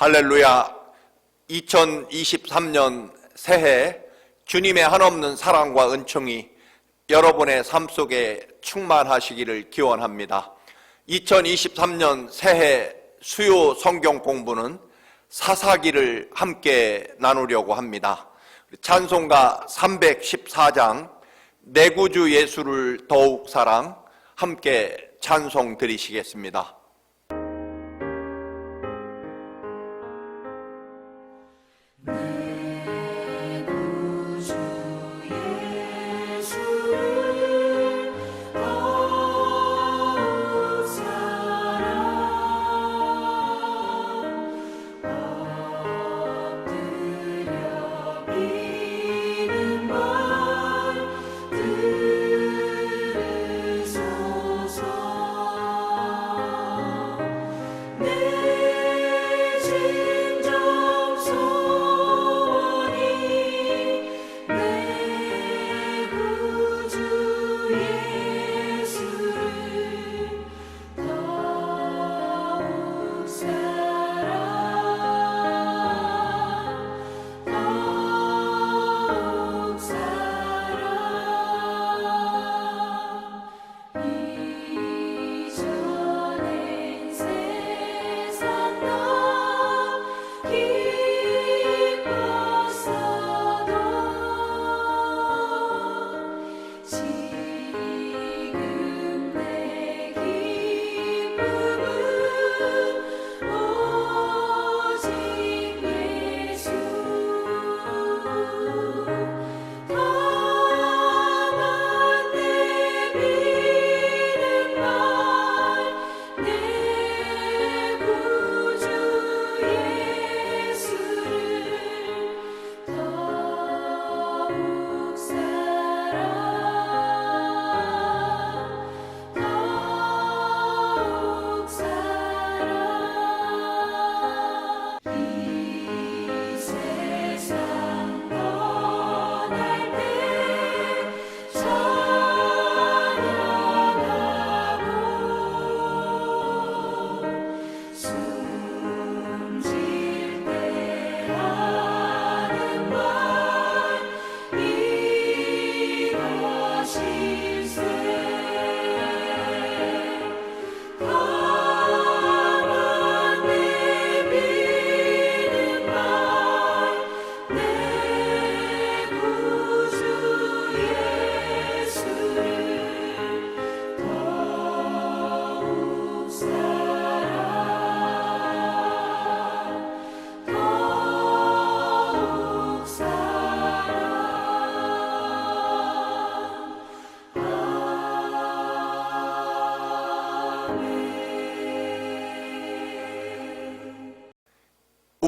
할렐루야. 2023년 새해 주님의 한없는 사랑과 은총이 여러분의 삶 속에 충만하시기를 기원합니다. 2023년 새해 수요 성경 공부는 사사기를 함께 나누려고 합니다. 찬송가 314장 내 구주 예수를 더욱 사랑 함께 찬송 드리시겠습니다.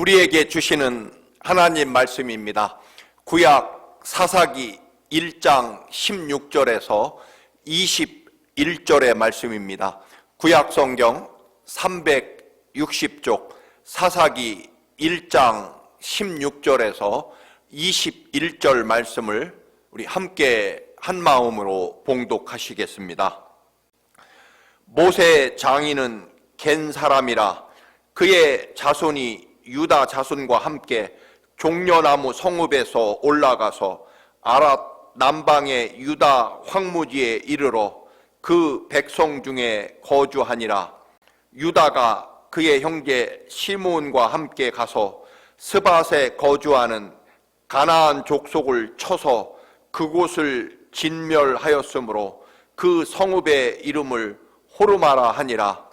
우리에게 주시는 하나님 말씀입니다. 구약 사사기 1장 16절에서 21절의 말씀입니다. 구약 성경 360쪽 사사기 1장 16절에서 21절 말씀을 우리 함께 한 마음으로 봉독하시겠습니다. 모세 장인은 겐 사람이라 그의 자손이 유다 자손과 함께 종려나무 성읍에서 올라가서 아랏 남방의 유다 황무지에 이르러 그 백성 중에 거주하니라. 유다가 그의 형제 시므온과 함께 가서 스밧에 거주하는 가나안 족속을 쳐서 그곳을 진멸하였으므로 그 성읍의 이름을 호르마라 하니라.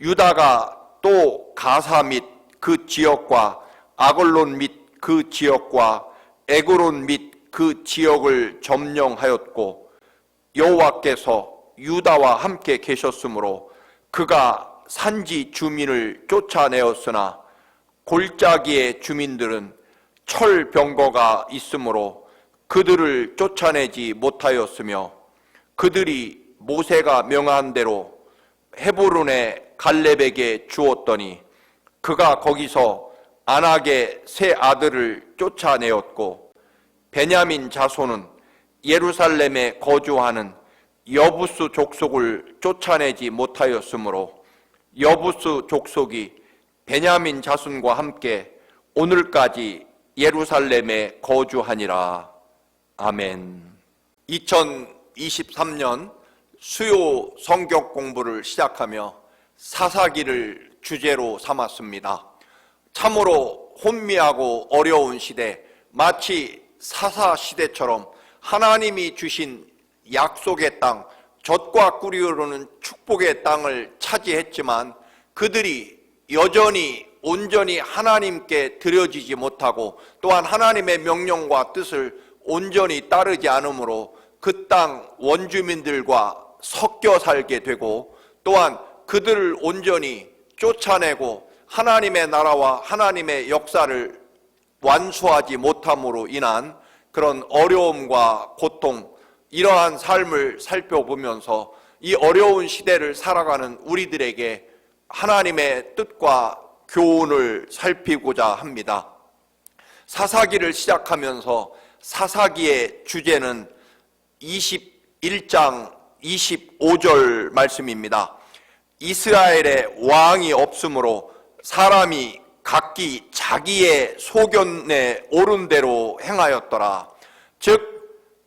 유다가 또 가사 및 그 지역과 아골론 및 그 지역과 에그론 및 그 지역을 점령하였고 여호와께서 유다와 함께 계셨으므로 그가 산지 주민을 쫓아내었으나 골짜기의 주민들은 철병거가 있으므로 그들을 쫓아내지 못하였으며 그들이 모세가 명한 대로 헤브론의 갈렙에게 주었더니 그가 거기서 안악의 세 아들을 쫓아내었고 베냐민 자손은 예루살렘에 거주하는 여부스 족속을 쫓아내지 못하였으므로 여부스 족속이 베냐민 자손과 함께 오늘까지 예루살렘에 거주하니라. 아멘. 2023년 수요 성경 공부를 시작하며 사사기를 주제로 삼았습니다. 참으로 혼미하고 어려운 시대, 마치 사사 시대처럼 하나님이 주신 약속의 땅, 젖과 꿀이 흐르는 축복의 땅을 차지했지만 그들이 여전히 온전히 하나님께 드려지지 못하고 또한 하나님의 명령과 뜻을 온전히 따르지 않으므로 그 땅 원주민들과 섞여 살게 되고 또한 그들을 온전히 쫓아내고 하나님의 나라와 하나님의 역사를 완수하지 못함으로 인한 그런 어려움과 고통, 이러한 삶을 살펴보면서 이 어려운 시대를 살아가는 우리들에게 하나님의 뜻과 교훈을 살피고자 합니다. 사사기를 시작하면서 사사기의 주제는 21장 25절 말씀입니다. 이스라엘의 왕이 없으므로 사람이 각기 자기의 소견에 옳은 대로 행하였더라. 즉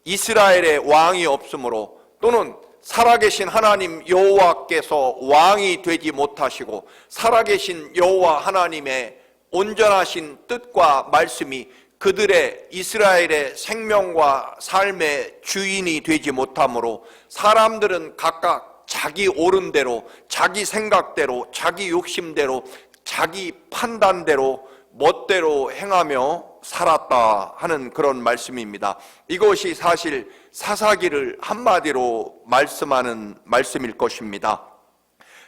이스라엘의 왕이 없으므로 또는 살아계신 하나님 여호와께서 왕이 되지 못하시고 살아계신 여호와 하나님의 온전하신 뜻과 말씀이 그들의 이스라엘의 생명과 삶의 주인이 되지 못하므로 사람들은 각각 자기 옳은 대로, 자기 생각대로, 자기 욕심대로, 자기 판단대로 멋대로 행하며 살았다 하는 그런 말씀입니다. 이것이 사실 사사기를 한마디로 말씀하는 말씀일 것입니다.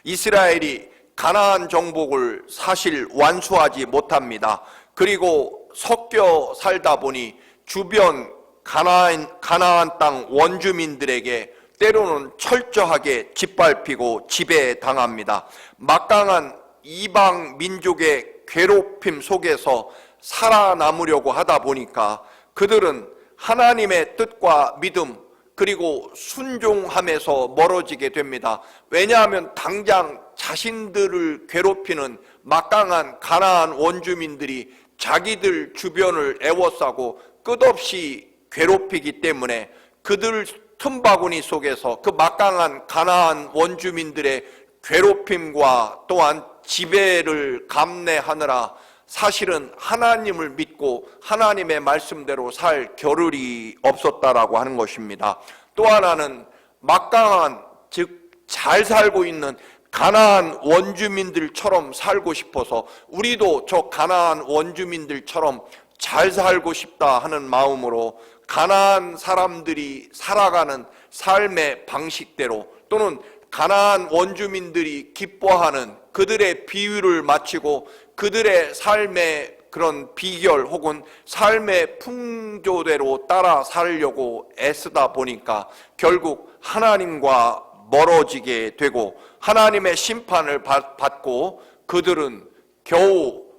이스라엘이 가나안 정복을 사실 완수하지 못합니다. 그리고 섞여 살다 보니 주변 가나안 땅 원주민들에게 때로는 철저하게 짓밟히고 지배당합니다. 막강한 이방 민족의 괴롭힘 속에서 살아남으려고 하다 보니까 그들은 하나님의 뜻과 믿음 그리고 순종함에서 멀어지게 됩니다. 왜냐하면 당장 자신들을 괴롭히는 막강한 가나안 원주민들이 자기들 주변을 애워싸고 끝없이 괴롭히기 때문에 그들 틈바구니 속에서 그 막강한 가나안 원주민들의 괴롭힘과 또한 지배를 감내하느라 사실은 하나님을 믿고 하나님의 말씀대로 살 겨를이 없었다라고 하는 것입니다. 또 하나는 막강한, 즉 잘 살고 있는 가나안 원주민들처럼 살고 싶어서 우리도 저 가나안 원주민들처럼 잘 살고 싶다 하는 마음으로 가나안 사람들이 살아가는 삶의 방식대로 또는 가나안 원주민들이 기뻐하는 그들의 비유를 마치고 그들의 삶의 그런 비결 혹은 삶의 풍조대로 따라 살려고 애쓰다 보니까 결국 하나님과 멀어지게 되고 하나님의 심판을 받고 그들은 겨우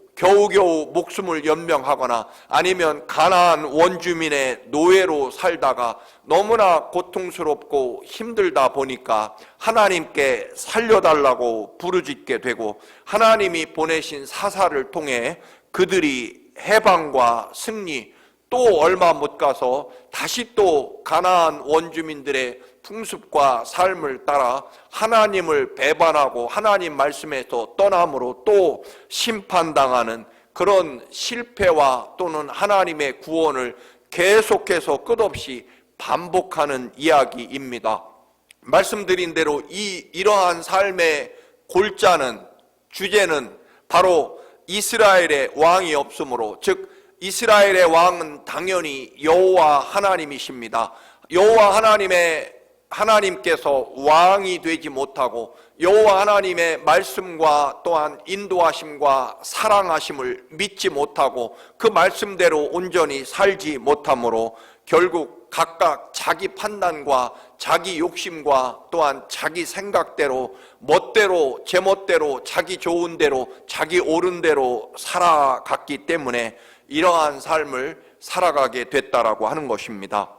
목숨을 연명하거나 아니면 가나안 원주민의 노예로 살다가 너무나 고통스럽고 힘들다 보니까 하나님께 살려달라고 부르짖게 되고 하나님이 보내신 사사를 통해 그들이 해방과 승리 또 얼마 못 가서 다시 또 가나안 원주민들의 풍습과 삶을 따라 하나님을 배반하고 하나님 말씀에서 떠남으로 또 심판당하는 그런 실패와 또는 하나님의 구원을 계속해서 끝없이 반복하는 이야기입니다. 말씀드린 대로 이러한 삶의 골자는 주제는 바로 이스라엘의 왕이 없으므로 즉 이스라엘의 왕은 당연히 여호와 하나님이십니다. 여호와 하나님께서 왕이 되지 못하고 여호와 하나님의 말씀과 또한 인도하심과 사랑하심을 믿지 못하고 그 말씀대로 온전히 살지 못하므로 결국 각각 자기 판단과 자기 욕심과 또한 자기 생각대로 멋대로 제멋대로 자기 좋은 대로 자기 옳은 대로 살아갔기 때문에 이러한 삶을 살아가게 됐다라고 하는 것입니다.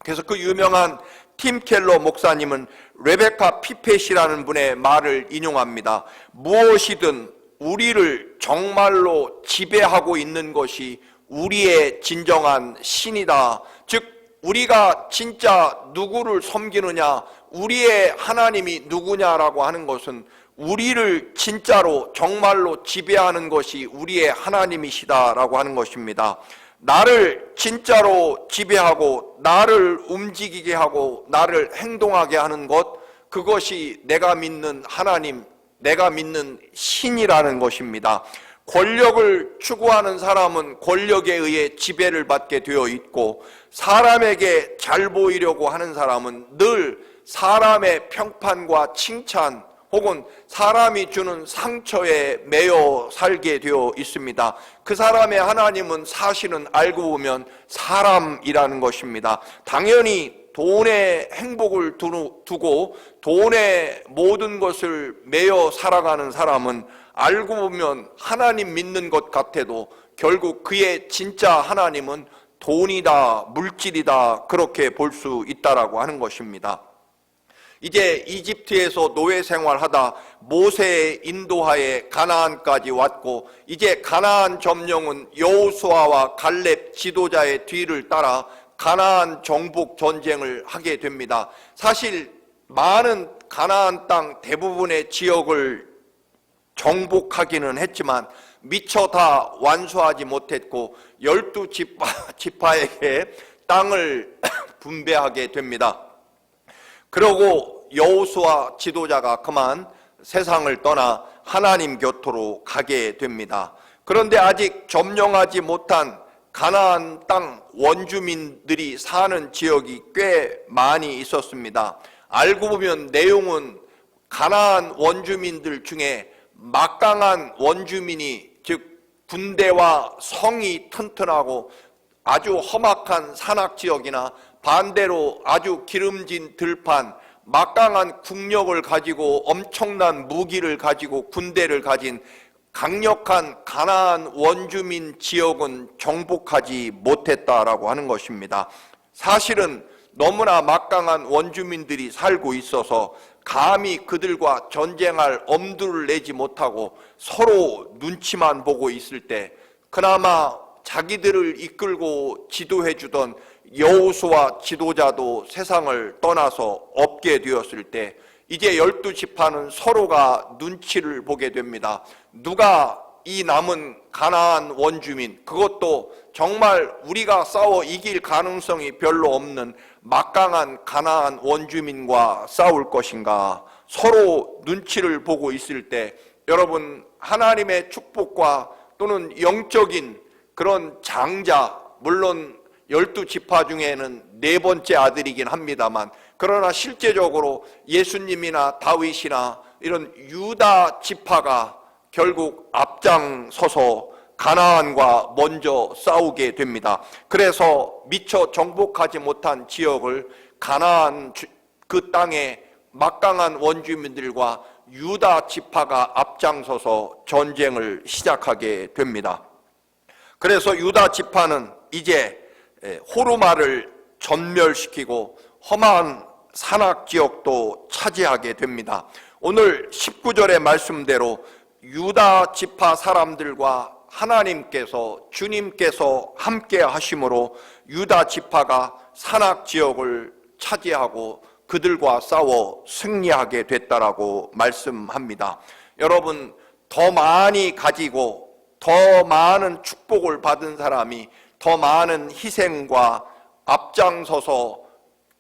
그래서 그 유명한 팀 켈러 목사님은 레베카 피펫이라는 분의 말을 인용합니다. 무엇이든 우리를 정말로 지배하고 있는 것이 우리의 진정한 신이다. 즉 우리가 진짜 누구를 섬기느냐, 우리의 하나님이 누구냐라고 하는 것은 우리를 진짜로 정말로 지배하는 것이 우리의 하나님이시다라고 하는 것입니다. 나를 진짜로 지배하고 나를 움직이게 하고 나를 행동하게 하는 것, 그것이 내가 믿는 하나님, 내가 믿는 신이라는 것입니다. 권력을 추구하는 사람은 권력에 의해 지배를 받게 되어 있고, 사람에게 잘 보이려고 하는 사람은 늘 사람의 평판과 칭찬 혹은 사람이 주는 상처에 매여 살게 되어 있습니다. 그 사람의 하나님은 사실은 알고 보면 사람이라는 것입니다. 당연히 돈에 행복을 두고 돈에 모든 것을 매여 살아가는 사람은 알고 보면 하나님 믿는 것 같아도 결국 그의 진짜 하나님은 돈이다, 물질이다, 그렇게 볼 수 있다라고 하는 것입니다. 이제 이집트에서 노예 생활하다 모세의 인도하에 가나안까지 왔고, 이제 가나안 점령은 여호수아와 갈렙 지도자의 뒤를 따라 가나안 정복 전쟁을 하게 됩니다. 사실 많은 가나안 땅 대부분의 지역을 정복하기는 했지만 미처 다 완수하지 못했고 12지파에게 땅을 분배하게 됩니다. 그러고 여호수아 지도자가 그만 세상을 떠나 하나님 곁으로 가게 됩니다. 그런데 아직 점령하지 못한 가나안 땅 원주민들이 사는 지역이 꽤 많이 있었습니다. 알고 보면 내용은 가나안 원주민들 중에 막강한 원주민이, 즉 군대와 성이 튼튼하고 아주 험악한 산악지역이나 반대로 아주 기름진 들판, 막강한 국력을 가지고 엄청난 무기를 가지고 군대를 가진 강력한 가나안 원주민 지역은 정복하지 못했다라고 하는 것입니다. 사실은 너무나 막강한 원주민들이 살고 있어서 감히 그들과 전쟁할 엄두를 내지 못하고 서로 눈치만 보고 있을 때, 그나마 자기들을 이끌고 지도해 주던 여호수아 지도자도 세상을 떠나서 없게 되었을 때, 이제 12지파는 서로가 눈치를 보게 됩니다. 누가 이 남은 가나안 원주민, 그것도 정말 우리가 싸워 이길 가능성이 별로 없는 막강한 가나안 원주민과 싸울 것인가, 서로 눈치를 보고 있을 때, 여러분, 하나님의 축복과 또는 영적인 그런 장자, 물론 12지파 중에는 네 번째 아들이긴 합니다만, 그러나 실제적으로 예수님이나 다윗이나 이런 유다 지파가 결국 앞장서서 가나안과 먼저 싸우게 됩니다. 그래서 미처 정복하지 못한 지역을 가나안 그 땅에 막강한 원주민들과 유다 지파가 앞장서서 전쟁을 시작하게 됩니다. 그래서 유다 지파는 이제 호르마를 전멸시키고 험한 산악지역도 차지하게 됩니다. 오늘 19절의 말씀대로 유다 지파 사람들과 하나님께서, 주님께서 함께 하심으로 유다 지파가 산악지역을 차지하고 그들과 싸워 승리하게 됐다라고 말씀합니다. 여러분, 더 많이 가지고 더 많은 축복을 받은 사람이 더 많은 희생과 앞장서서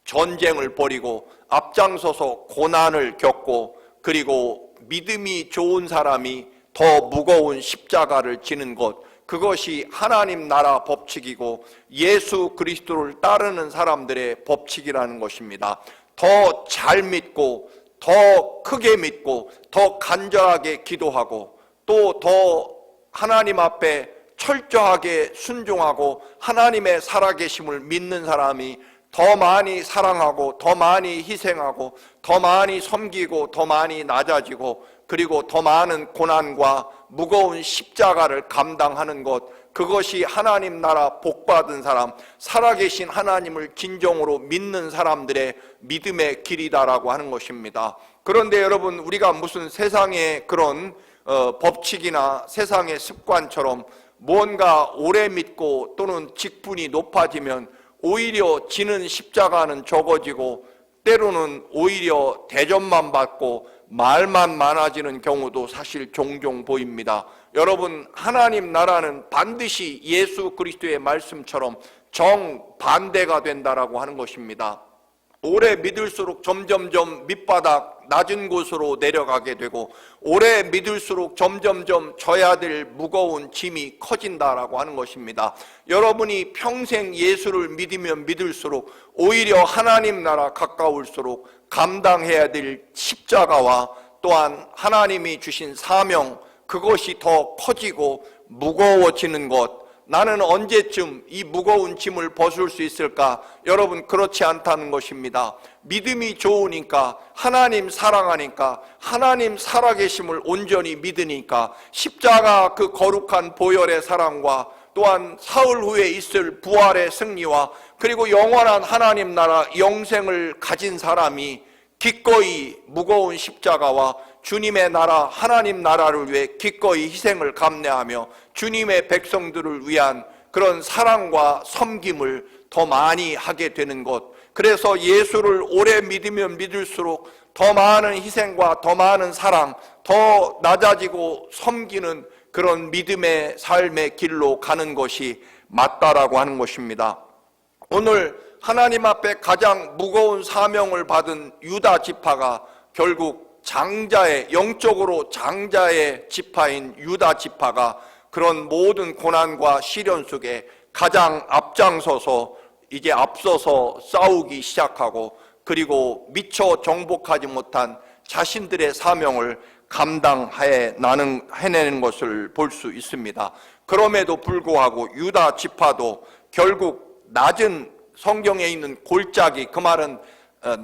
전쟁을 벌이고 앞장서서 고난을 겪고, 그리고 믿음이 좋은 사람이 더 무거운 십자가를 지는 것, 그것이 하나님 나라 법칙이고 예수 그리스도를 따르는 사람들의 법칙이라는 것입니다. 더 잘 믿고 더 크게 믿고 더 간절하게 기도하고 또 더 하나님 앞에 철저하게 순종하고 하나님의 살아계심을 믿는 사람이 더 많이 사랑하고 더 많이 희생하고 더 많이 섬기고 더 많이 낮아지고, 그리고 더 많은 고난과 무거운 십자가를 감당하는 것, 그것이 하나님 나라 복받은 사람, 살아계신 하나님을 진정으로 믿는 사람들의 믿음의 길이다라고 하는 것입니다. 그런데 여러분, 우리가 무슨 세상에 그런 법칙이나 세상의 습관처럼 뭔가 오래 믿고 또는 직분이 높아지면 오히려 지는 십자가는 적어지고 때로는 오히려 대접만 받고 말만 많아지는 경우도 사실 종종 보입니다. 여러분, 하나님 나라는 반드시 예수 그리스도의 말씀처럼 정반대가 된다라고 하는 것입니다. 오래 믿을수록 점점점 밑바닥 낮은 곳으로 내려가게 되고 오래 믿을수록 점점점 져야 될 무거운 짐이 커진다라고 하는 것입니다. 여러분이 평생 예수를 믿으면 믿을수록 오히려 하나님 나라 가까울수록 감당해야 될 십자가와 또한 하나님이 주신 사명, 그것이 더 커지고 무거워지는 것, 나는 언제쯤 이 무거운 짐을 벗을 수 있을까? 여러분, 그렇지 않다는 것입니다. 믿음이 좋으니까, 하나님 사랑하니까, 하나님 살아계심을 온전히 믿으니까 십자가 그 거룩한 보혈의 사랑과 또한 사흘 후에 있을 부활의 승리와 그리고 영원한 하나님 나라 영생을 가진 사람이 기꺼이 무거운 십자가와 주님의 나라, 하나님 나라를 위해 기꺼이 희생을 감내하며 주님의 백성들을 위한 그런 사랑과 섬김을 더 많이 하게 되는 것. 그래서 예수를 오래 믿으면 믿을수록 더 많은 희생과 더 많은 사랑, 더 낮아지고 섬기는 그런 믿음의 삶의 길로 가는 것이 맞다라고 하는 것입니다. 오늘 하나님 앞에 가장 무거운 사명을 받은 유다 지파가 결국 장자의, 영적으로 장자의 지파인 유다 지파가 그런 모든 고난과 시련 속에 가장 앞장서서 이제 앞서서 싸우기 시작하고 그리고 미처 정복하지 못한 자신들의 사명을 해내는 것을 볼 수 있습니다. 그럼에도 불구하고 유다 지파도 결국 낮은, 성경에 있는 골짜기, 그 말은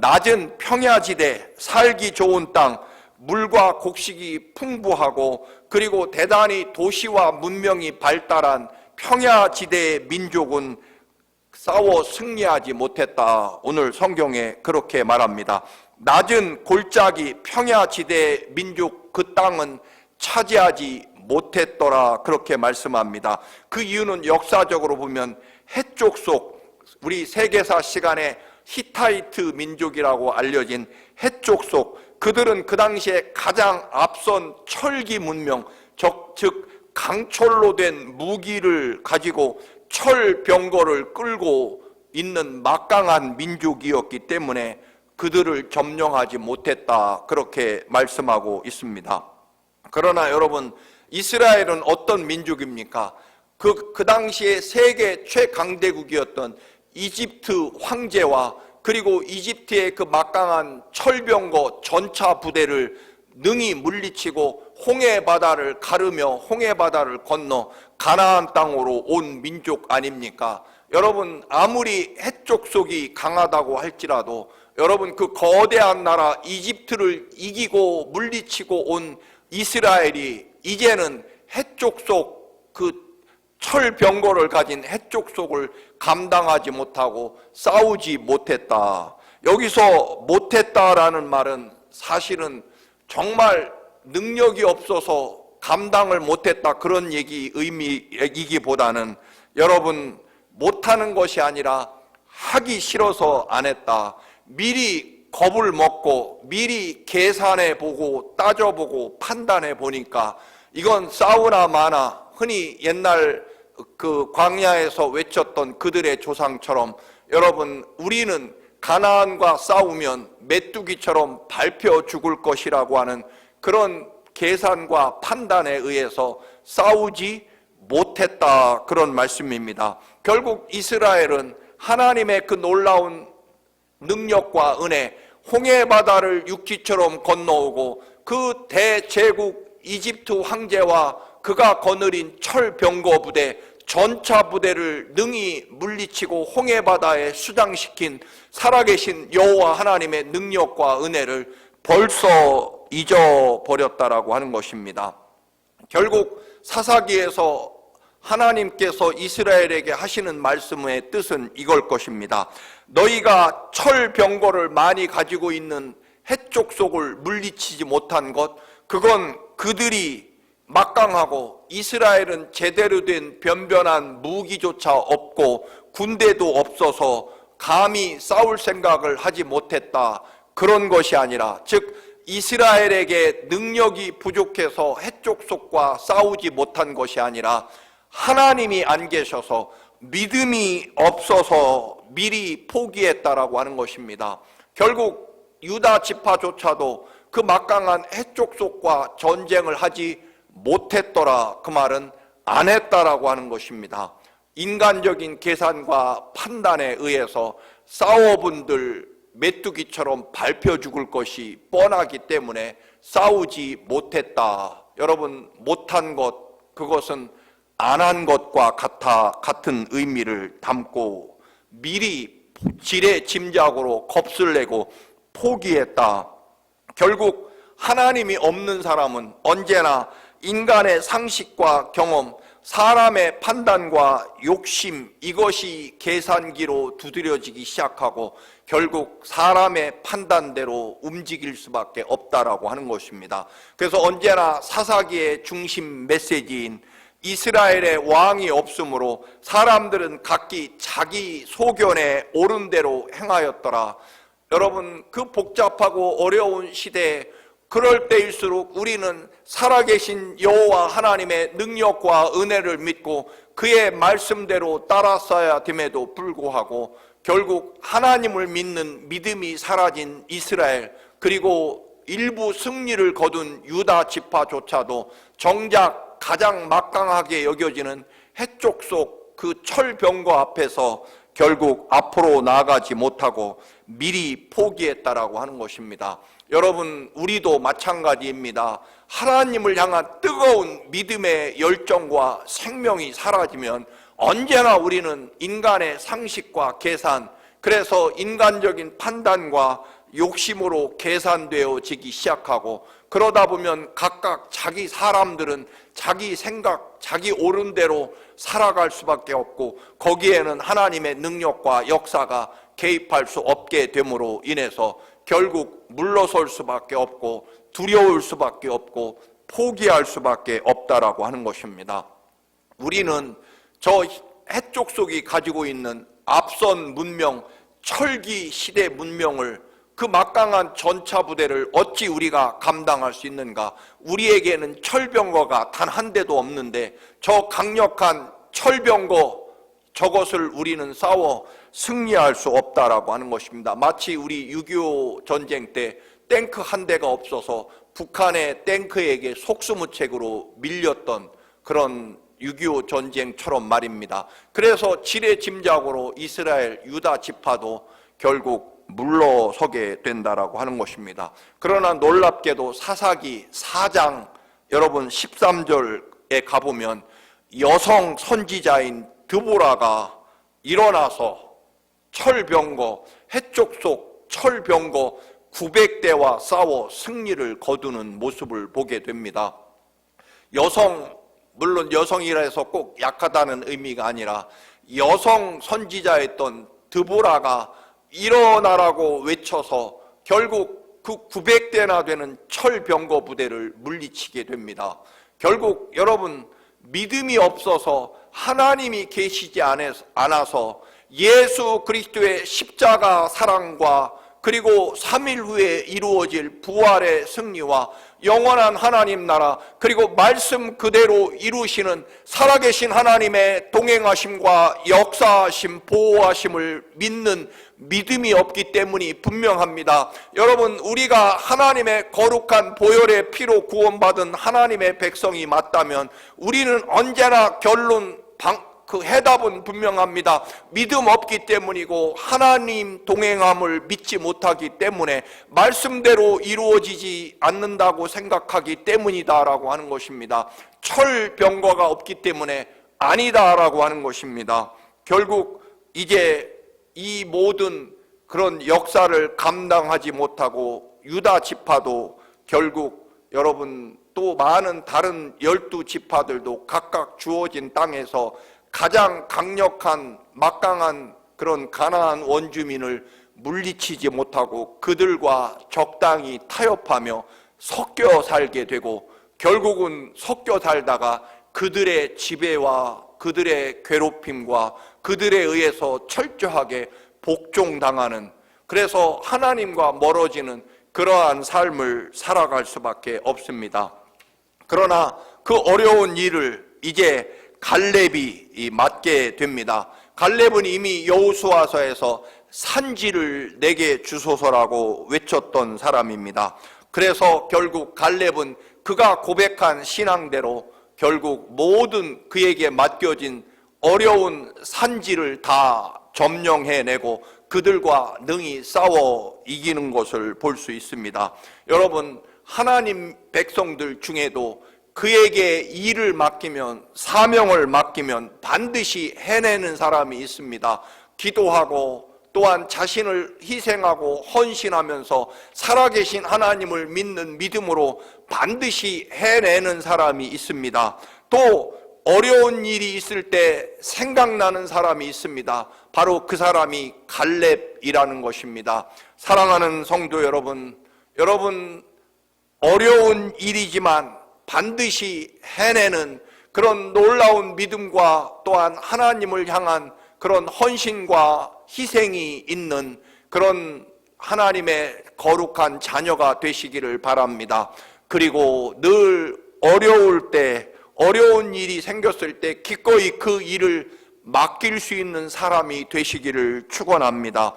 낮은 평야지대, 살기 좋은 땅, 물과 곡식이 풍부하고 그리고 대단히 도시와 문명이 발달한 평야지대의 민족은 싸워 승리하지 못했다. 오늘 성경에 그렇게 말합니다. 낮은 골짜기 평야지대의 민족 그 땅은 차지하지 못했더라, 그렇게 말씀합니다. 그 이유는 역사적으로 보면 해쪽 속, 우리 세계사 시간에 히타이트 민족이라고 알려진 해쪽 속, 그들은 그 당시에 가장 앞선 철기 문명, 즉 강철로 된 무기를 가지고 철병거를 끌고 있는 막강한 민족이었기 때문에 그들을 점령하지 못했다, 그렇게 말씀하고 있습니다. 그러나 여러분, 이스라엘은 어떤 민족입니까? 그 당시에 세계 최강대국이었던 이집트 황제와 그리고 이집트의 그 막강한 철병거 전차 부대를 능히 물리치고 홍해바다를 가르며 홍해바다를 건너 가나안 땅으로 온 민족 아닙니까? 여러분, 아무리 해쪽 속이 강하다고 할지라도 여러분, 그 거대한 나라 이집트를 이기고 물리치고 온 이스라엘이 이제는 해쪽 속 그 철병거를 가진 해쪽 속을 감당하지 못하고 싸우지 못했다. 여기서 못했다라는 말은 사실은 정말 능력이 없어서 감당을 못했다, 그런 의미이기보다는 여러분, 못하는 것이 아니라 하기 싫어서 안 했다. 미리 겁을 먹고 미리 계산해 보고 따져보고 판단해 보니까 이건 싸우나 마나, 흔히 옛날 그 광야에서 외쳤던 그들의 조상처럼 여러분, 우리는 가나안과 싸우면 메뚜기처럼 밟혀 죽을 것이라고 하는 그런 계산과 판단에 의해서 싸우지 못했다, 그런 말씀입니다. 결국 이스라엘은 하나님의 그 놀라운 능력과 은혜, 홍해바다를 육지처럼 건너오고 그 대제국 이집트 황제와 그가 거느린 철병거 부대, 전차 부대를 능히 물리치고 홍해바다에 수장시킨 살아계신 여호와 하나님의 능력과 은혜를 벌써 잊어버렸다라고 하는 것입니다. 결국 사사기에서 하나님께서 이스라엘에게 하시는 말씀의 뜻은 이걸 것입니다. 너희가 철병거를 많이 가지고 있는 해쪽 속을 물리치지 못한 것, 그건 그들이 막강하고 이스라엘은 제대로 된 변변한 무기조차 없고 군대도 없어서 감히 싸울 생각을 하지 못했다, 그런 것이 아니라, 즉 이스라엘에게 능력이 부족해서 해족속과 싸우지 못한 것이 아니라 하나님이 안 계셔서 믿음이 없어서 미리 포기했다라고 하는 것입니다. 결국 유다 지파조차도 그 막강한 해족속과 전쟁을 하지 못했더라, 그 말은 안 했다라고 하는 것입니다. 인간적인 계산과 판단에 의해서 싸워본들 메뚜기처럼 밟혀 죽을 것이 뻔하기 때문에 싸우지 못했다. 여러분, 못한 것, 그것은 안 한 것과 같은 의미를 담고 미리 지레 짐작으로 겁을 내고 포기했다. 결국 하나님이 없는 사람은 언제나 인간의 상식과 경험, 사람의 판단과 욕심, 이것이 계산기로 두드려지기 시작하고 결국 사람의 판단대로 움직일 수밖에 없다라고 하는 것입니다. 그래서 언제나 사사기의 중심 메시지인 이스라엘의 왕이 없으므로 사람들은 각기 자기 소견에 옳은 대로 행하였더라. 여러분, 그 복잡하고 어려운 시대에 그럴 때일수록 우리는 살아계신 여호와 하나님의 능력과 은혜를 믿고 그의 말씀대로 따랐어야 됨에도 불구하고 결국 하나님을 믿는 믿음이 사라진 이스라엘, 그리고 일부 승리를 거둔 유다 지파조차도 정작 가장 막강하게 여겨지는 해족속 그 철병거 앞에서 결국 앞으로 나아가지 못하고 미리 포기했다라고 하는 것입니다. 여러분, 우리도 마찬가지입니다. 하나님을 향한 뜨거운 믿음의 열정과 생명이 사라지면 언제나 우리는 인간의 상식과 계산, 그래서 인간적인 판단과 욕심으로 계산되어지기 시작하고, 그러다 보면 각각 자기 사람들은 자기 생각, 자기 옳은 대로 살아갈 수밖에 없고 거기에는 하나님의 능력과 역사가 개입할 수 없게 됨으로 인해서 결국 물러설 수밖에 없고 두려울 수밖에 없고 포기할 수밖에 없다라고 하는 것입니다. 우리는 저 해족속이 가지고 있는 앞선 문명, 철기 시대 문명을, 그 막강한 전차 부대를 어찌 우리가 감당할 수 있는가? 우리에게는 철병거가 단 한 대도 없는데 저 강력한 철병거, 저것을 우리는 싸워 승리할 수 없다라고 하는 것입니다. 마치 우리 6.25 전쟁 때 탱크 한 대가 없어서 북한의 탱크에게 속수무책으로 밀렸던 그런 6.25 전쟁처럼 말입니다. 그래서 지레짐작으로 이스라엘 유다 지파도 결국 물러서게 된다라고 하는 것입니다. 그러나 놀랍게도 사사기 4장 여러분 13절에 가보면 여성 선지자인 드보라가 일어나서 철병거, 해족속 철병거 900대와 싸워 승리를 거두는 모습을 보게 됩니다. 여성, 물론 여성이라 해서 꼭 약하다는 의미가 아니라 여성 선지자였던 드보라가 일어나라고 외쳐서 결국 그 900대나 되는 철병거 부대를 물리치게 됩니다. 결국 여러분, 믿음이 없어서 하나님이 계시지 않아서 예수 그리스도의 십자가 사랑과 그리고 3일 후에 이루어질 부활의 승리와 영원한 하나님 나라, 그리고 말씀 그대로 이루시는 살아계신 하나님의 동행하심과 역사하심, 보호하심을 믿는 믿음이 없기 때문이 분명합니다. 여러분, 우리가 하나님의 거룩한 보혈의 피로 구원받은 하나님의 백성이 맞다면 우리는 언제나 그 해답은 분명합니다. 믿음 없기 때문이고 하나님 동행함을 믿지 못하기 때문에 말씀대로 이루어지지 않는다고 생각하기 때문이다라고 하는 것입니다. 철병거가 없기 때문에 아니다라고 하는 것입니다. 결국 이제 이 모든 그런 역사를 감당하지 못하고 유다 지파도 결국 여러분 또 많은 다른 12지파들도 각각 주어진 땅에서 가장 강력한 막강한 그런 가나안 원주민을 물리치지 못하고 그들과 적당히 타협하며 섞여 살게 되고 결국은 섞여 살다가 그들의 지배와 그들의 괴롭힘과 그들에 의해서 철저하게 복종당하는, 그래서 하나님과 멀어지는 그러한 삶을 살아갈 수밖에 없습니다. 그러나 그 어려운 일을 이제 갈렙이 맡게 됩니다. 갈렙은 이미 여호수아서에서 산지를 내게 주소서라고 외쳤던 사람입니다. 그래서 결국 갈렙은 그가 고백한 신앙대로 결국 모든 그에게 맡겨진 어려운 산지를 다 점령해내고 그들과 능히 싸워 이기는 것을 볼 수 있습니다. 여러분, 하나님 백성들 중에도 그에게 일을 맡기면, 사명을 맡기면 반드시 해내는 사람이 있습니다. 기도하고 또한 자신을 희생하고 헌신하면서 살아계신 하나님을 믿는 믿음으로 반드시 해내는 사람이 있습니다. 또 어려운 일이 있을 때 생각나는 사람이 있습니다. 바로 그 사람이 갈렙이라는 것입니다. 사랑하는 성도 여러분, 어려운 일이지만 반드시 해내는 그런 놀라운 믿음과 또한 하나님을 향한 그런 헌신과 희생이 있는 그런 하나님의 거룩한 자녀가 되시기를 바랍니다. 그리고 늘 어려울 때, 어려운 일이 생겼을 때 기꺼이 그 일을 맡길 수 있는 사람이 되시기를 축원합니다.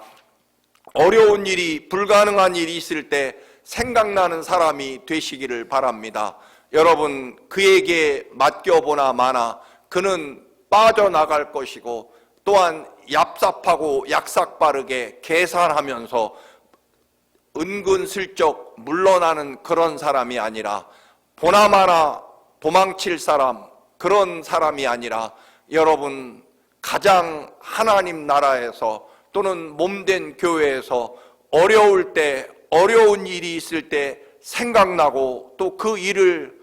어려운 일이, 불가능한 일이 있을 때 생각나는 사람이 되시기를 바랍니다. 여러분, 그에게 맡겨보나 마나 그는 빠져나갈 것이고 또한 얍삽하고 약삭빠르게 계산하면서 은근슬쩍 물러나는 그런 사람이 아니라, 보나마나 도망칠 사람, 그런 사람이 아니라, 여러분, 가장 하나님 나라에서 또는 몸된 교회에서 어려울 때, 어려운 일이 있을 때 생각나고 또 그 일을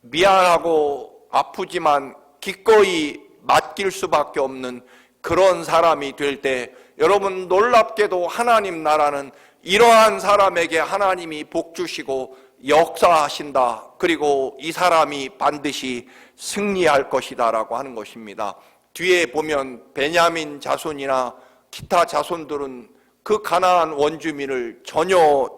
미안하고 아프지만 기꺼이 맡길 수밖에 없는 그런 사람이 될 때, 여러분, 놀랍게도 하나님 나라는 이러한 사람에게 하나님이 복 주시고 역사하신다. 그리고 이 사람이 반드시 승리할 것이다 라고 하는 것입니다. 뒤에 보면 베냐민 자손이나 기타 자손들은 그 가나안 원주민을 전혀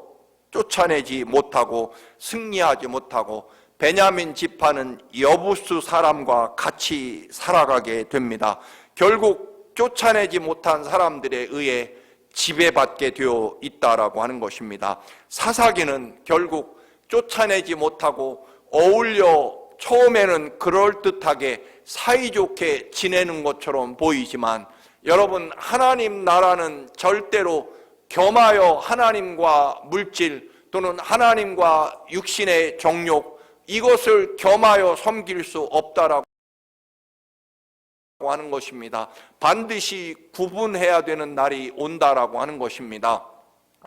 쫓아내지 못하고 승리하지 못하고 베냐민 지파는 여부수 사람과 같이 살아가게 됩니다. 결국 쫓아내지 못한 사람들에 의해 지배받게 되어 있다라고 하는 것입니다. 사사기는 결국 쫓아내지 못하고 어울려 처음에는 그럴듯하게 사이좋게 지내는 것처럼 보이지만, 여러분, 하나님 나라는 절대로 겸하여 하나님과 물질 또는 하나님과 육신의 정욕, 이것을 겸하여 섬길 수 없다라고 하는 것입니다. 반드시 구분해야 되는 날이 온다라고 하는 것입니다.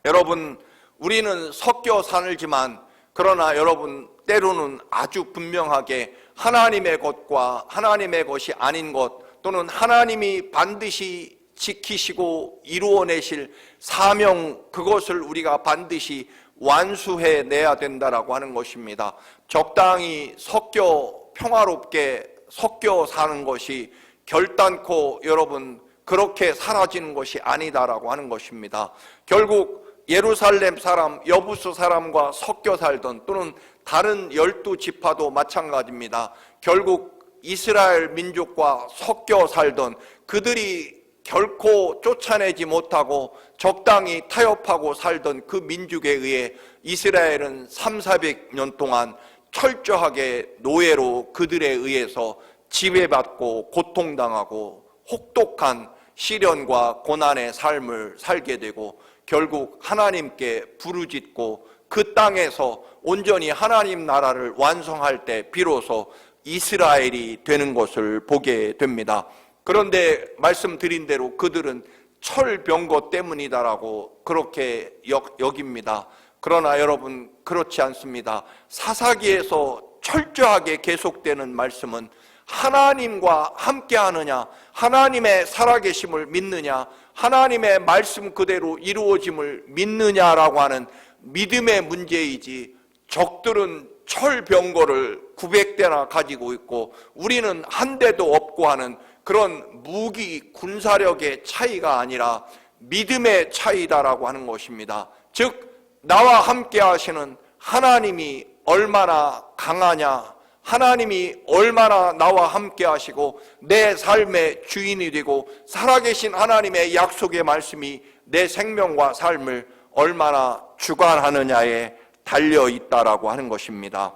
여러분, 우리는 섞여 살지만, 그러나 여러분, 때로는 아주 분명하게 하나님의 것과 하나님의 것이 아닌 것, 또는 하나님이 반드시 지키시고 이루어내실 사명, 그것을 우리가 반드시 완수해내야 된다라고 하는 것입니다. 적당히 섞여 평화롭게 섞여 사는 것이 결단코 여러분 그렇게 사라지는 것이 아니다라고 하는 것입니다. 결국 예루살렘 사람, 여부수 사람과 섞여 살던, 또는 다른 12지파도 마찬가지입니다. 결국 이스라엘 민족과 섞여 살던 그들이 결코 쫓아내지 못하고 적당히 타협하고 살던 그 민족에 의해 이스라엘은 300~400년 동안 철저하게 노예로 그들에 의해서 지배받고 고통당하고 혹독한 시련과 고난의 삶을 살게 되고, 결국 하나님께 부르짖고 그 땅에서 온전히 하나님 나라를 완성할 때 비로소 이스라엘이 되는 것을 보게 됩니다. 그런데 말씀드린 대로 그들은 철병거 때문이다라고 그렇게 여깁니다. 그러나 여러분, 그렇지 않습니다. 사사기에서 철저하게 계속되는 말씀은 하나님과 함께하느냐, 하나님의 살아계심을 믿느냐, 하나님의 말씀 그대로 이루어짐을 믿느냐라고 하는 믿음의 문제이지, 적들은 철병거를 900대나 가지고 있고 우리는 한 대도 없고 하는 그런 무기 군사력의 차이가 아니라 믿음의 차이다라고 하는 것입니다. 즉 나와 함께 하시는 하나님이 얼마나 강하냐, 하나님이 얼마나 나와 함께 하시고 내 삶의 주인이 되고 살아계신 하나님의 약속의 말씀이 내 생명과 삶을 얼마나 주관하느냐에 달려 있다라고 하는 것입니다.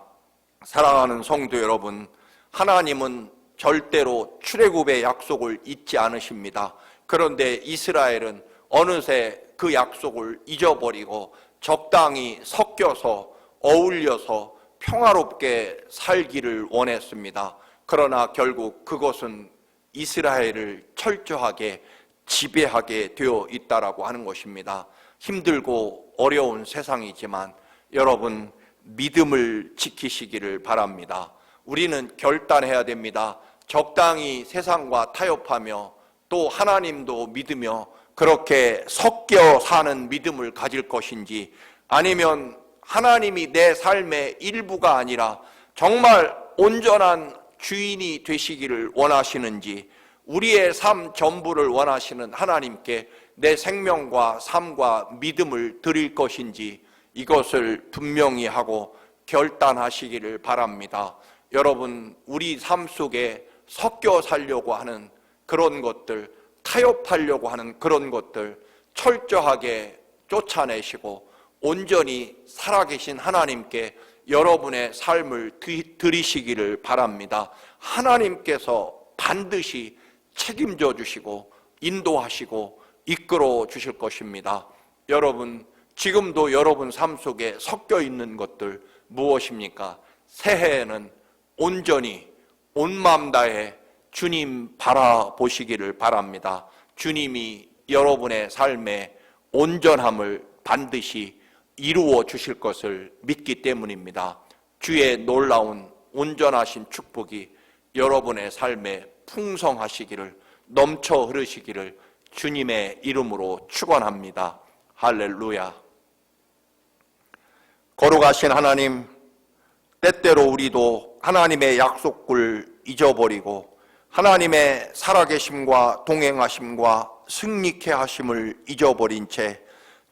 사랑하는 성도 여러분, 하나님은 절대로 출애굽의 약속을 잊지 않으십니다. 그런데 이스라엘은 어느새 그 약속을 잊어버리고 적당히 섞여서 어울려서 평화롭게 살기를 원했습니다. 그러나 결국 그것은 이스라엘을 철저하게 지배하게 되어 있다라고 하는 것입니다. 힘들고 어려운 세상이지만 여러분 믿음을 지키시기를 바랍니다. 우리는 결단해야 됩니다. 적당히 세상과 타협하며 또 하나님도 믿으며 그렇게 섞여 사는 믿음을 가질 것인지, 아니면 하나님이 내 삶의 일부가 아니라 정말 온전한 주인이 되시기를 원하시는지, 우리의 삶 전부를 원하시는 하나님께 내 생명과 삶과 믿음을 드릴 것인지, 이것을 분명히 하고 결단하시기를 바랍니다. 여러분, 우리 삶 속에 섞여 살려고 하는 그런 것들, 타협하려고 하는 그런 것들 철저하게 쫓아내시고 온전히 살아계신 하나님께 여러분의 삶을 드리시기를 바랍니다. 하나님께서 반드시 책임져 주시고 인도하시고 이끌어 주실 것입니다. 여러분, 지금도 여러분 삶 속에 섞여 있는 것들 무엇입니까? 새해에는 온전히 온 마음 다해 주님 바라보시기를 바랍니다. 주님이 여러분의 삶의 온전함을 반드시 이루어 주실 것을 믿기 때문입니다. 주의 놀라운 온전하신 축복이 여러분의 삶에 풍성하시기를, 넘쳐 흐르시기를 주님의 이름으로 축원합니다. 할렐루야. 거룩하신 하나님, 때때로 우리도 하나님의 약속을 잊어버리고 하나님의 살아계심과 동행하심과 승리케 하심을 잊어버린 채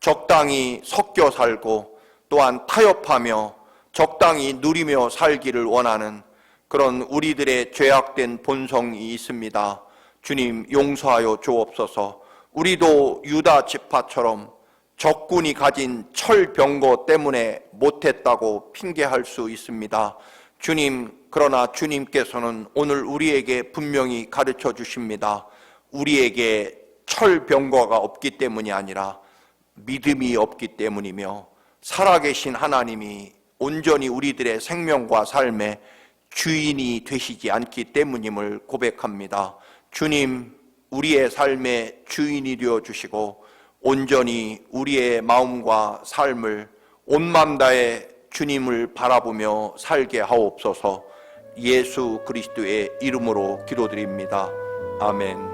적당히 섞여 살고 또한 타협하며 적당히 누리며 살기를 원하는 그런 우리들의 죄악된 본성이 있습니다. 주님, 용서하여 주옵소서. 우리도 유다 지파처럼 적군이 가진 철병거 때문에 못했다고 핑계할 수 있습니다. 주님, 그러나 주님께서는 오늘 우리에게 분명히 가르쳐 주십니다. 우리에게 철병거가 없기 때문이 아니라 믿음이 없기 때문이며 살아계신 하나님이 온전히 우리들의 생명과 삶의 주인이 되시지 않기 때문임을 고백합니다. 주님, 우리의 삶의 주인이 되어 주시고 온전히 우리의 마음과 삶을 온 마음 다해 주님을 바라보며 살게 하옵소서. 예수 그리스도의 이름으로 기도드립니다. 아멘.